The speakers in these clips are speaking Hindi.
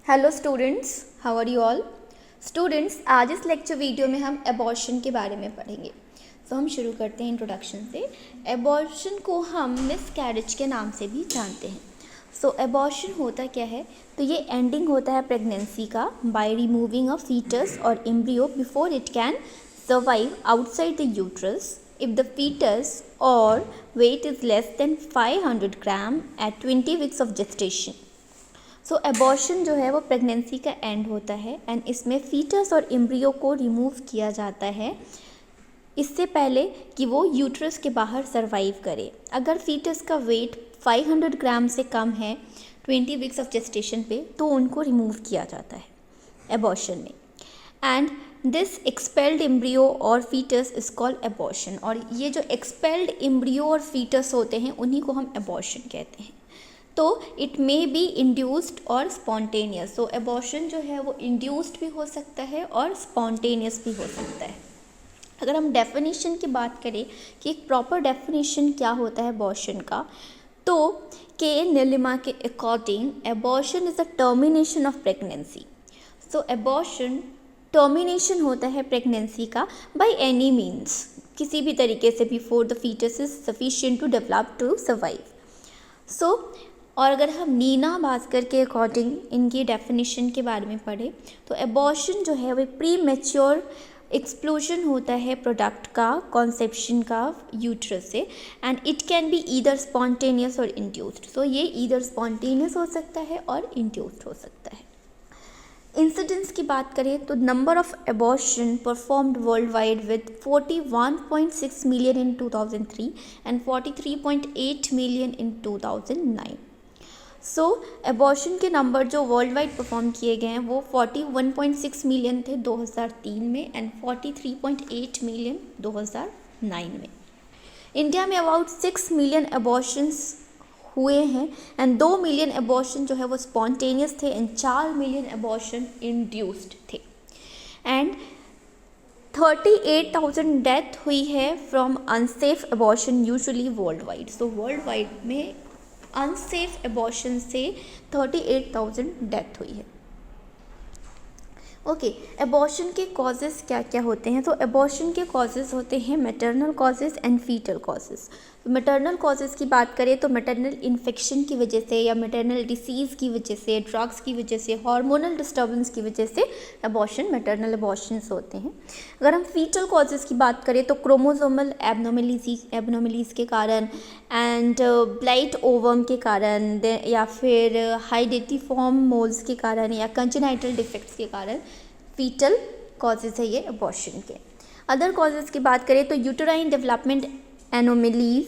Hello students, how are you all. Students, आज इस लेक्चर वीडियो में हम एबॉर्शन के बारे में पढ़ेंगे। तो हम शुरू करते हैं इंट्रोडक्शन से। एबॉर्शन को हम मिसकैरेज के नाम से भी जानते हैं। सो एबॉर्शन होता क्या है? तो ये एंडिंग होता है प्रेगनेंसी का बाय रिमूविंग अ फीटस और embryo before it can survive outside the uterus if the fetus or weight is less than 500 gram at 20 weeks of gestation। So abortion जो है वो प्रेगनेंसी का एंड होता है एंड इसमें फीटस और एम्ब्रियो को रिमूव किया जाता है इससे पहले कि वो यूट्रस के बाहर सरवाइव करे। अगर फीटस का वेट 500 ग्राम से कम है 20 वीक्स ऑफ जेस्टेशन पे तो उनको रिमूव किया जाता है एबॉर्शन में। एंड दिस एक्सपेल्ड एम्ब्रियो और फीटस इज कॉल्ड एबॉर्शन। और ये जो एक्सपेल्ड एम्ब्रियो और फीटस होते हैं उन्हीं को हम एबॉर्शन कहते हैं। तो इट मे बी इंड्यूस्ड और स्पॉन्टेनियस। सो एबॉर्शन जो है वो इंड्यूस्ड भी हो सकता है और स्पॉन्टेनियस भी हो सकता है। अगर हम डेफिनेशन की बात करें कि एक प्रॉपर डेफिनेशन क्या होता है एबॉर्शन का, तो के नीलिमा के according abortion is a termination of pregnancy. So abortion termination होता है प्रेगनेंसी का बाय एनी मीन्स, किसी भी तरीके से, before the fetus is sufficient to develop to survive. So और अगर हम नीना भास्कर के अकॉर्डिंग इनकी डेफिनेशन के बारे में पढ़ें तो एबॉर्शन जो है वो प्री मैच्योर एक्सप्लोजन होता है प्रोडक्ट का, कॉन्सेप्शन का यूट्रस से, and it can be either spontaneous और इंड्यूस्ड। सो ये ईदर स्पॉन्टेनियस हो सकता है और इंड्यूस्ड हो सकता है। इंसिडेंस की बात करें तो number of abortion performed world wide with 41.6 million in 2003 and 43.8 million in 2009। So abortion के नंबर जो वर्ल्ड वाइड परफॉर्म किए गए हैं वो 41.6 मिलियन थे 2003 में एंड 43.8 मिलियन 2009 में। इंडिया में अबाउट 6 मिलियन एबॉर्शंस हुए हैं एंड 2 मिलियन एबॉर्शन जो है वो स्पॉन्टेनियस थे एंड 4 मिलियन एबॉर्शन इंड्यूस्ड थे। एंड 38,000 डेथ हुई है from unsafe abortion usually world wide. So world wide में अनसेफ एबॉर्शन से 38,000 डेथ हुई है। ओके, एबॉर्शन के कॉजेज़ क्या क्या होते हैं? तो एबॉर्शन के कॉजेज़ होते हैं maternal causes and fetal causes. तो मैटरनल कॉजेज़ की बात करें तो मैटरनल इन्फेक्शन की वजह से या मैटरनल डिसीज़ की वजह से, ड्रग्स की वजह से, हार्मोनल डिस्टर्बेंस की वजह से एबॉर्शन, मैटरनल एबॉर्शंस होते हैं। अगर हम फीटल कॉजेज़ की बात करें तो क्रोमोसोमल एबनॉर्मलिटीज़ के कारण एंड ब्लाइट ओवम के कारण या फिर हाइडेटिफॉर्म मोल्स के कारण या कंजेनाइटल डिफेक्ट्स के कारण फीटल कॉजेज़ है ये एबॉर्शन के। अदर कॉजेज़ की बात करें तो uterine development anomalies,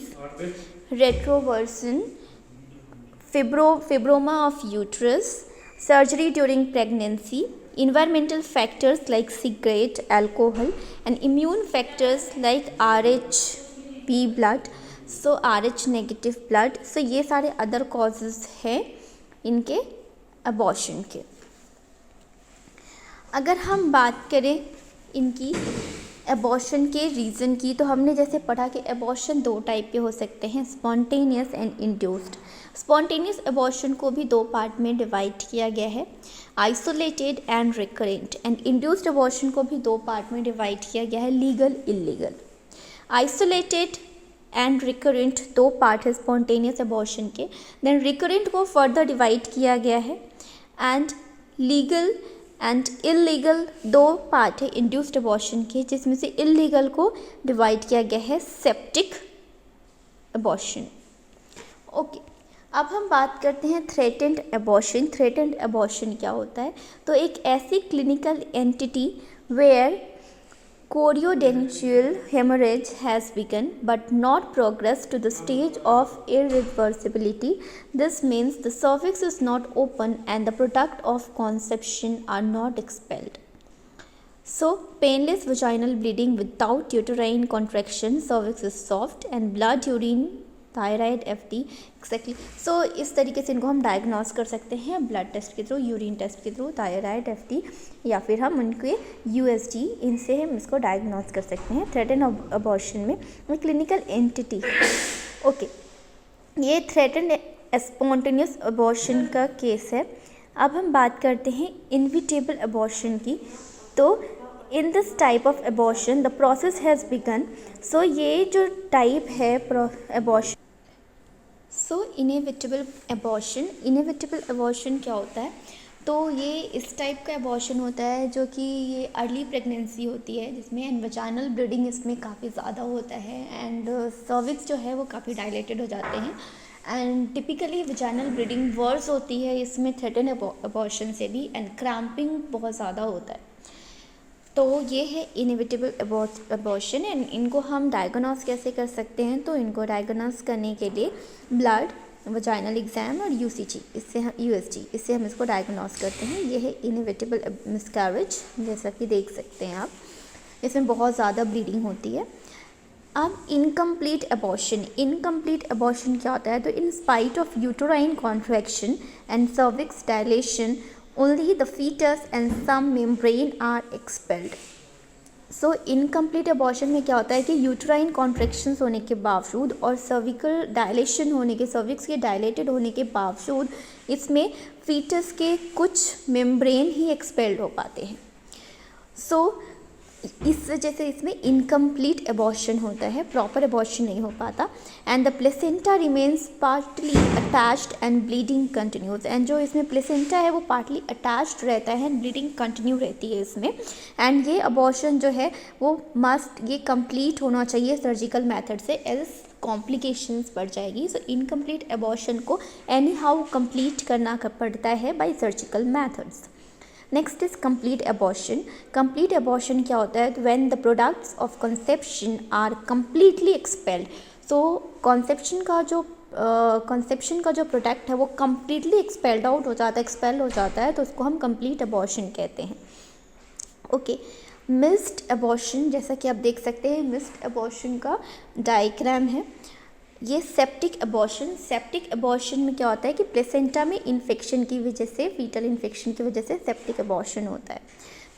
retroversion, fibroma of uterus, surgery during pregnancy, environmental factors like cigarette, alcohol, and immune factors like Rh blood, so Rh negative blood। so ये सारे other causes हैं इनके abortion के। अगर हम बात करें इनकी एबॉर्शन के रीज़न की तो हमने जैसे पढ़ा कि एबॉर्शन 2 टाइप के हो सकते हैं, spontaneous and induced. Spontaneous abortion को भी 2 पार्ट में डिवाइड किया गया है, isolated and recurrent. And induced abortion को भी 2 पार्ट में डिवाइड किया गया है, legal, illegal. Isolated and recurrent 2 part है स्पॉन्टेनियस एबॉर्शन के। देन रिकरेंट को फर्दर डिवाइड किया गया है and legal and illegal 2 part है इंड्यूस्ड एबॉर्शन के, जिसमें से इलीगल को डिवाइड किया गया है सेप्टिक एबॉर्शन। ओके, अब हम बात करते हैं थ्रेटेंड एबॉर्शन। थ्रेटेंड एबॉर्शन क्या होता है? तो एक ऐसी clinical entity where choriodental hemorrhage has begun but not progressed to the stage of irreversibility. This means the cervix is not open and the product of conception are not expelled. So painless vaginal bleeding without uterine contraction, cervix is soft and blood, urine, thyroid, FT exactly. So इस तरीके से इनको हम डायग्नोस कर सकते हैं ब्लड टेस्ट के थ्रू, यूरिन टेस्ट के थ्रू, थायराइड, FT, या फिर हम उनके USG, इनसे हम इसको डायग्नोस कर सकते हैं। थ्रेटेंड अबॉर्शन में क्लिनिकल एंटिटी। ओके, ये थ्रेटेंड स्पॉन्टेनियस अबॉर्शन का केस है। अब हम बात करते हैं इनविटेबल अबॉर्शन की। तो in this type of abortion the process has begun. So ये जो टाइप है अबॉर्शन, सो इनएविटेबल अबॉर्शन क्या होता है? तो ये इस टाइप का अबॉर्शन होता है जो कि ये अर्ली प्रेगनेंसी होती है, जिसमें एंड वजाइनल ब्लीडिंग इसमें काफ़ी ज़्यादा होता है एंड सर्विक्स जो है वो काफ़ी डायलेटेड हो जाते हैं and typically vaginal bleeding worse होती है इसमें थ्रेटन अबॉर्शन से भी, एंड क्रैम्पिंग बहुत ज़्यादा होता है। तो ये है इनएविटेबल अबॉर्शन एंड इनको हम डायग्नोस कैसे कर सकते हैं? तो इनको डायग्नोस करने के लिए ब्लड, वजाइनल एग्जाम और यूसीजी, इससे हम इससे हम इसको डायग्नोस करते हैं। ये है इनएविटेबल मिसकैरेज, जैसा कि देख सकते हैं आप, इसमें बहुत ज़्यादा ब्लीडिंग होती है। अब इनकम्प्लीट अबॉर्शन क्या होता है? तो in spite of uterine contraction and cervix dilation only the foetus and some membrane are expelled. So incomplete abortion में क्या होता है कि यूटेराइन कॉन्ट्रैक्शंस होने के बावजूद और सर्विकल डायलेशन होने के, सर्विक्स के डायलेटेड होने के बावजूद इसमें फीटस के कुछ मेम्ब्रेन ही एक्सपेल्ड हो पाते हैं। सो इस वजह से इसमें इनकम्प्लीट अबॉर्शन होता है, प्रॉपर अबॉर्शन नहीं हो पाता। And the placenta remains partly attached and bleeding continues, and जो इसमें प्लेसेंटा है वो पार्टली अटैच्ड रहता है एंड ब्लीडिंग कंटिन्यू रहती है इसमें। एंड ये अबॉर्शन जो है वो ये कंप्लीट होना चाहिए सर्जिकल मेथड से, एल्स कॉम्प्लिकेशंस बढ़ जाएगी। सो इनकम्प्लीट अबॉर्शन को एनी हाउ कंप्लीट करना पड़ता है by surgical methods. Next is complete abortion क्या होता है? When the products of conception are completely expelled. So conception का जो प्रोडक्ट है वो कम्प्लीटली एक्सपेल हो जाता है, तो उसको हम कंप्लीट अबॉर्शन कहते हैं। ओके, मिस्ड अबॉर्शन, जैसा कि आप देख सकते हैं मिस्ड अबॉर्शन का डायग्राम है। ये सेप्टिक अबॉर्शन में क्या होता है कि प्लेसेंटा में इन्फेक्शन की वजह से, फीटल इन्फेक्शन की वजह से सेप्टिक अबॉर्शन होता है।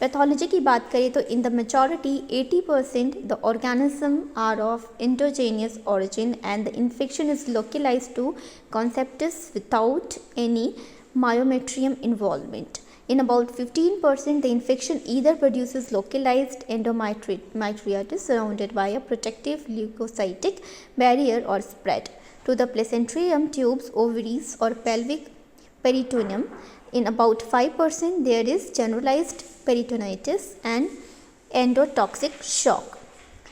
पैथोलॉजी की बात करें तो in the majority 80% the organism are of indigenous origin and the infection is localized to conceptus without any myometrium involvement. In about 15%, the infection either produces localized endometriosis surrounded by a protective leukocytic barrier or spread to the placentrium tubes, ovaries, or pelvic peritoneum. In about 5%, there is generalized peritonitis and endotoxic shock.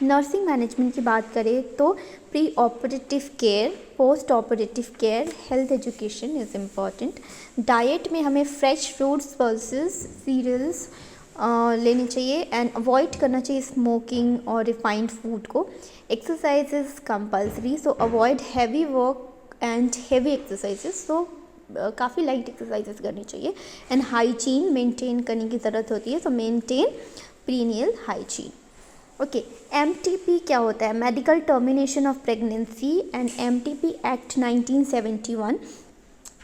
Nursing management की बात करें तो pre operative care, post operative care, health education is important. Diet में हमें फ्रेश फ्रूट्स, पल्सेस, सीरियल्स लेने चाहिए एंड अवॉइड करना चाहिए स्मोकिंग और रिफाइंड फूड को। Exercise is compulsory, so avoid heavy work and heavy exercises. So काफ़ी लाइट एक्सरसाइजेस करनी चाहिए एंड हाइजीन मेंटेन करने की ज़रूरत होती है, so maintain perineal hygiene. Okay, MTP क्या होता है? Medical termination of pregnancy and MTP act 1971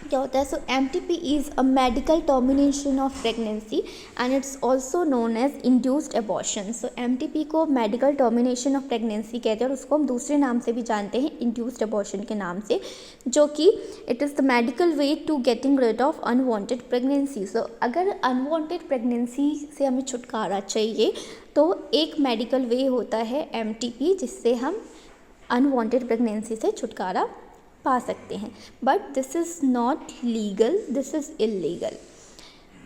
क्या होता है? So MTP is a medical termination of pregnancy and it's also known as induced abortion. So MTP को मेडिकल टर्मिनेशन ऑफ प्रेगनेंसी कहते हैं और उसको हम दूसरे नाम से भी जानते हैं, इंड्यूस्ड अबॉर्शन के नाम से, जो कि it is the medical way to getting rid of unwanted pregnancy. So अगर अनवांटेड प्रेगनेंसी से हमें छुटकारा चाहिए तो एक मेडिकल वे होता है MTP, जिससे हम अनवांटेड प्रेगनेंसी से छुटकारा पा सकते हैं। But this is not legal, this is illegal.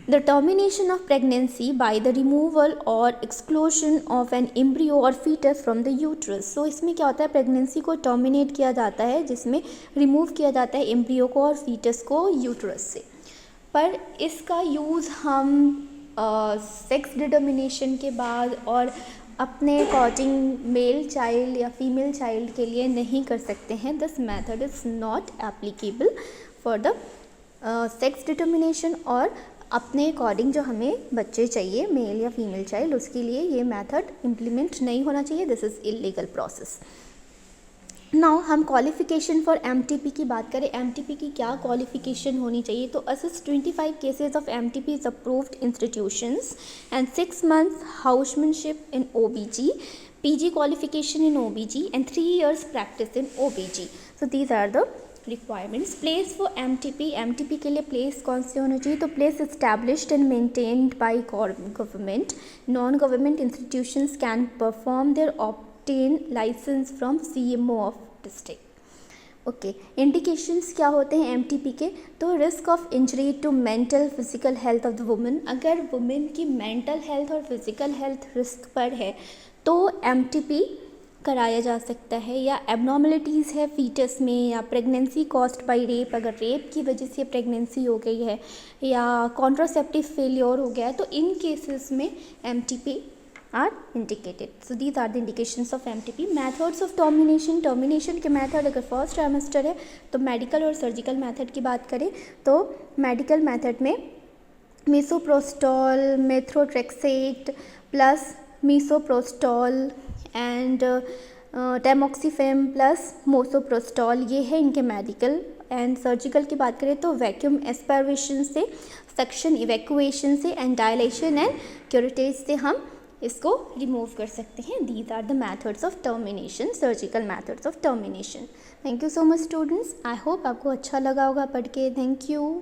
The termination of pregnancy by the removal और एक्सक्लूजन ऑफ एन एम्ब्रियो और फीटस फ्रॉम द यूट्रस। सो इसमें क्या होता है? प्रेगनेंसी को टर्मिनेट किया जाता है जिसमें रिमूव किया जाता है एम्ब्रियो को और फीटस को यूट्रस से। पर इसका यूज़ हम सेक्स डिटर्मिनेशन के बाद और अपने अकॉर्डिंग मेल चाइल्ड या फीमेल चाइल्ड के लिए नहीं कर सकते हैं। This method is not applicable for the sex determination, और अपने अकॉर्डिंग जो हमें बच्चे चाहिए, मेल या फीमेल चाइल्ड, उसके लिए ये मेथड इम्प्लीमेंट नहीं होना चाहिए। This is illegal process. Now हम क्वालिफिकेशन फॉर MTP की बात करें। MTP की क्या क्वालिफिकेशन होनी चाहिए? तो assist 25 cases of MTP is approved institutions and 6 months housemanship in OBG, PG qualification in OBG and 3 years practice in OBG. So these are the requirements. Place for MTP, MTP के लिए प्लेस कौन से होना चाहिए? तो place established and maintained by government. Non government institutions can perform their obtain licence from CMO of district. Okay, indications क्या होते हैं एमटीपी के? तो risk of injury to mental physical health of the women, अगर वुमेन की मेंटल हेल्थ और फिजिकल हेल्थ रिस्क पर है तो एमटीपी कराया जा सकता है। या एबनॉर्मलिटीज़ है फीटस में, या प्रेगनेंसी कॉज्ड बाय रेप, अगर रेप की वजह से प्रेगनेंसी हो गई है, या कॉन्ट्रासेप्टिव फेलियर हो गया है, तो इन केसेस में MTP are indicated. So these are the indications of MTP. Methods of termination, termination के मेथड अगर फर्स्ट ट्राइमेस्टर है तो मेडिकल और सर्जिकल मेथड की बात करें तो मेडिकल मेथड में मिसोप्रोस्टॉल, मेथ्रोट्रेक्सेट प्लस मिसोप्रोस्टॉल एंड टैमोक्सिफेम प्लस मोसोप्रोस्टॉल, ये है इनके मेडिकल। एंड सर्जिकल की बात करें तो वैक्यूम एस्पायरेशन से, सक्शन इवैक्यूएशन से एंड डायलेशन एंड क्यूरेटेज से हम इसको रिमूव कर सकते हैं। These are the methods of termination, surgical methods of termination. Thank you so much students, I hope आपको अच्छा लगा होगा पढ़ के। Thank you.